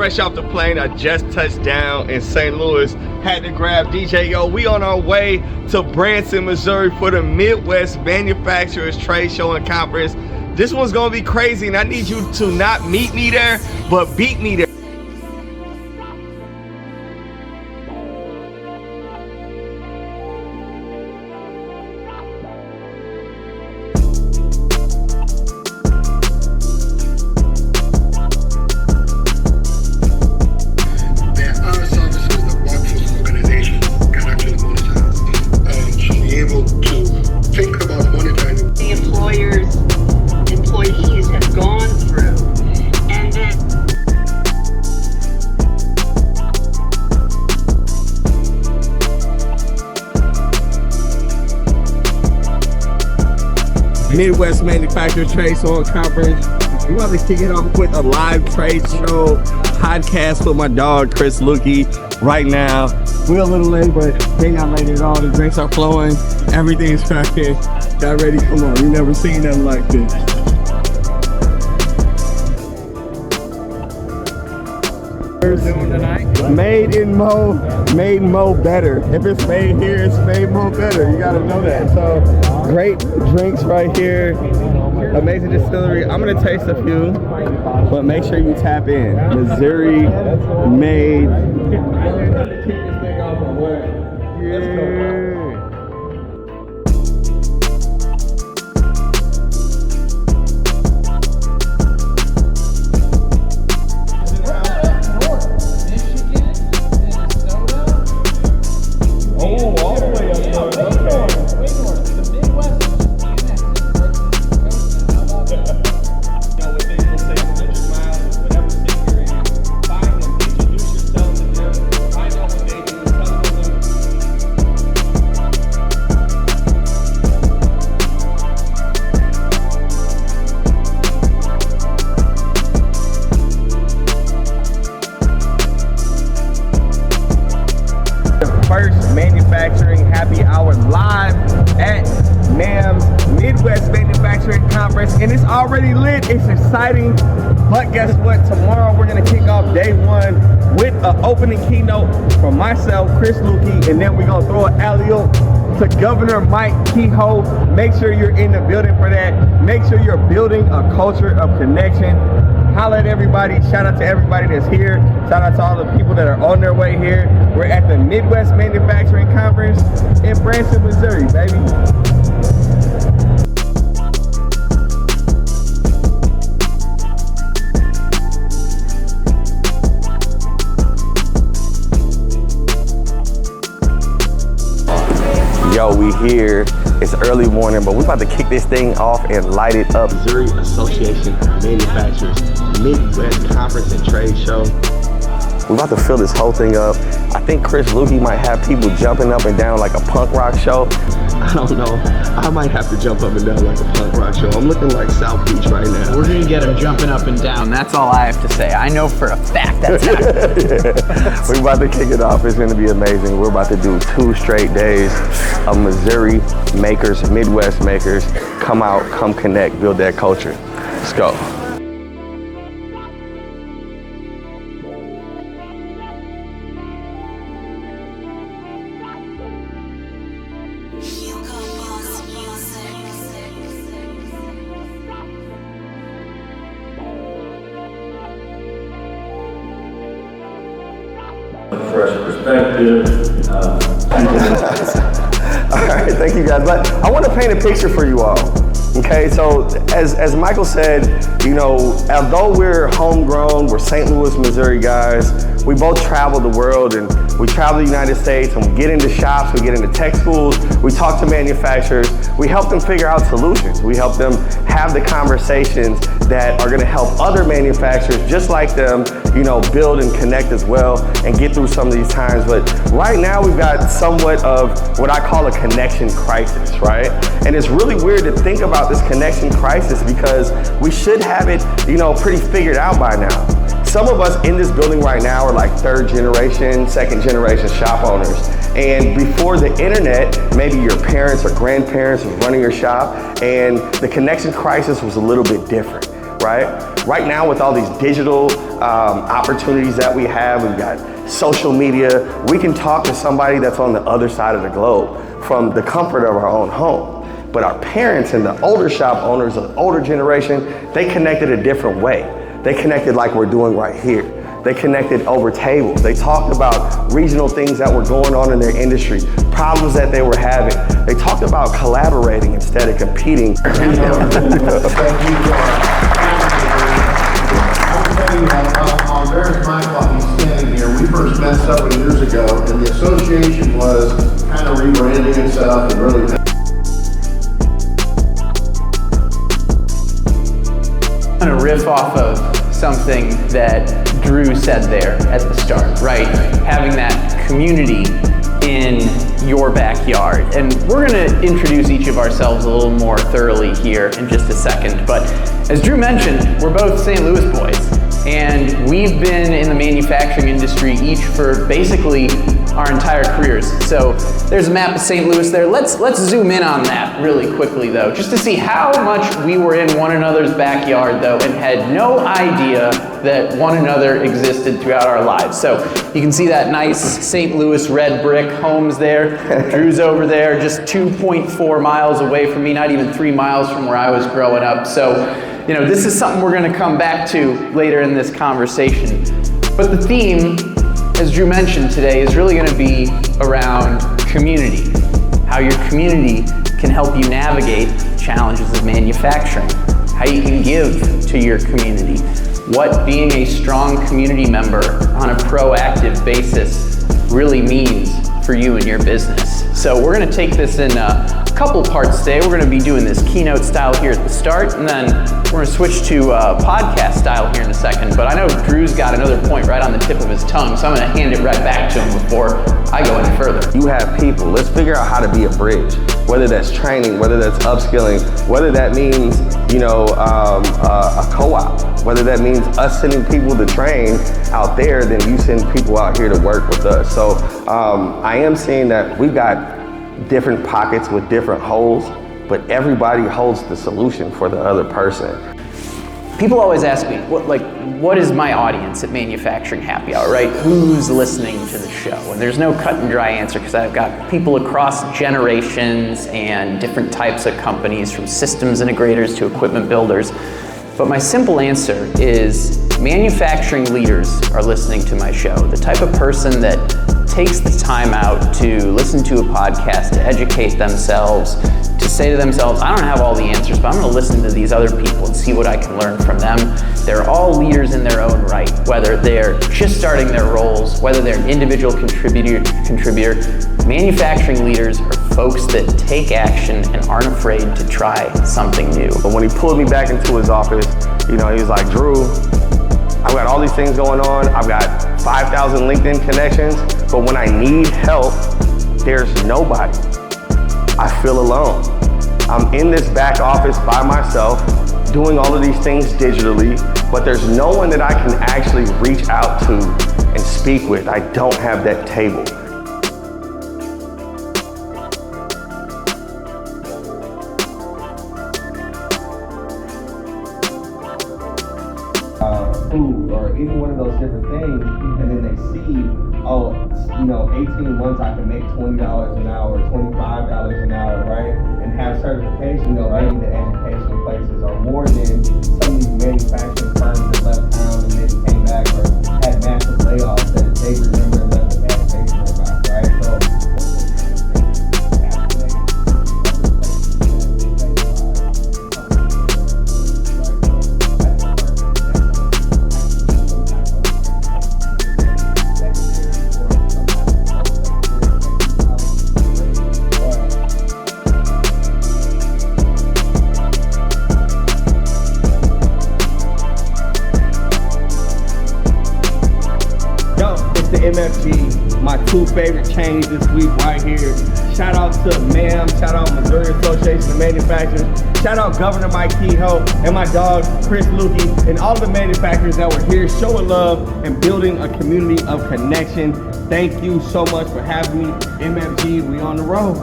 fresh off the plane. I just touched down in St. Louis. Had to grab DJ. Yo, we on our way to Branson, Missouri for the Midwest Manufacturers Trade Show and Conference. This one's gonna be crazy, and I need you to not meet me there, but beat me there. Midwest Manufacturer Trade Show Conference. We're about to kick it off with a live trade show podcast with my dog Chris Luecke right now. We're a little late, but they not late at all. The drinks are flowing, everything's cracking. Y'all ready? Come on, you never seen nothing like this. Made in Mo better. If it's made here, it's made Mo better. You gotta know that. So great drinks right here. Amazing distillery. I'm gonna taste a few, but make sure you tap in. Missouri made. First manufacturing happy hour live at NAM's Midwest Manufacturing Conference, and it's already lit. It's exciting, but guess what? Tomorrow we're gonna kick off day one with an opening keynote from myself, Chris Luecke, and then we're gonna throw an alley-oop to Governor Mike Kehoe. Make sure you're in the building for that. Make sure you're building a culture of connection. Holla at everybody. Shout out to everybody that's here. Shout out to all the people that are on their way here. We're at the Midwest Manufacturing Conference in Branson, Missouri, baby. Yo, we here. It's early morning, but we're about to kick this thing off and light it up. Missouri Association of Manufacturers Midwest Conference and Trade Show. We're about to fill this whole thing up. I think Chris Luecke might have people jumping up and down like a punk rock show. I don't know. I might have to jump up and down like a punk rock show. I'm looking like South Beach right now. We're gonna get him jumping up and down. That's all I have to say. I know for a fact that's happening. Yeah. We're about to kick it off. It's gonna be amazing. We're about to do 2 straight days of Missouri makers, Midwest makers. Come out, come connect, build that culture. Let's go. Fresh perspective. All right, thank you guys. But I want to paint a picture for you all. Okay, so as Michael said, you know, although we're homegrown, we're St. Louis, Missouri guys, we both travel the world, and we travel the United States, and we get into shops, we get into tech schools, we talk to manufacturers, we help them figure out solutions. We help them have the conversations that are gonna help other manufacturers just like them, you know, build and connect as well and get through some of these times. But right now we've got somewhat of what I call a connection crisis, right? And it's really weird to think about this connection crisis because we should have it, you know, pretty figured out by now. Some of us in this building right now are like 3rd generation, 2nd generation shop owners. And before the internet, maybe your parents or grandparents was running your shop, and the connection crisis was a little bit different. right? Right now with all these digital opportunities that we have, we've got social media, we can talk to somebody that's on the other side of the globe from the comfort of our own home. But our parents and the older shop owners, the older generation, they connected a different way. They connected like we're doing right here. They connected over tables. They talked about regional things that were going on in their industry, problems that they were having. They talked about collaborating instead of competing. Thank you. I'll tell you, on Barron's Mike while he's standing here, we first met several years ago, and the association was kind of rebranding itself and really. I'm gonna riff off of something that Drew said there at the start, right? Having that community in your backyard. And we're gonna introduce each of ourselves a little more thoroughly here in just a second. But as Drew mentioned, we're both St. Louis boys. And we've been in the manufacturing industry each for basically our entire careers. So there's a map of St. Louis there. Let's zoom in on that really quickly though, just to see how much we were in one another's backyard though and had no idea that one another existed throughout our lives. So you can see that nice St. Louis red brick homes there. Drew's over there, just 2.4 miles away from me, not even 3 miles from where I was growing up. So, you know, this is something we're gonna come back to later in this conversation. But the theme, as Drew mentioned today, is really gonna be around community. How your community can help you navigate challenges of manufacturing. How you can give to your community. What being a strong community member on a proactive basis really means for you and your business. So we're gonna take this in a couple parts today. We're gonna be doing this keynote style here at the start, and then we're gonna switch to podcast style here in a second. But I know Drew's got another point right on the tip of his tongue, so I'm gonna hand it right back to him before I go any further. You have people, let's figure out how to be a bridge, whether that's training, whether that's upskilling, whether that means, you know, a co-op, whether that means us sending people to train out there, then you send people out here to work with us. So I am seeing that we've got different pockets with different holes, but everybody holds the solution for the other person. People always ask me, what is my audience at Manufacturing Happy Hour, right? Who's listening to the show? And there's no cut and dry answer because I've got people across generations and different types of companies, from systems integrators to equipment builders. But my simple answer is manufacturing leaders are listening to my show. The type of person that takes the time out to listen to a podcast, to educate themselves, to say to themselves, I don't have all the answers, but I'm gonna listen to these other people and see what I can learn from them. They're all leaders in their own right, whether they're just starting their roles, whether they're an individual contributor. Manufacturing leaders are folks that take action and aren't afraid to try something new. But when he pulled me back into his office, you know, he was like, Drew, I've got all these things going on. I've got 5,000 LinkedIn connections, but when I need help, there's nobody. I feel alone. I'm in this back office by myself, doing all of these things digitally, but there's no one that I can actually reach out to and speak with. I don't have that table. Food or any one of those different things, and then they see, oh, you know, 18 months I can make $20 an hour, $25 an hour, right? And have certification, you know, maybe the educational places are more than some of these manufacturing firms that left town and then came back or had massive layoffs that they remember and left the education about, right? So MFG, my two favorite chains this week right here. Shout out to MAM, shout out Missouri Association of Manufacturers, shout out Governor Mike Kehoe and my dog Chris Luecke and all the manufacturers that were here showing love and building a community of connection. Thank you so much for having me. MFG, we on the road.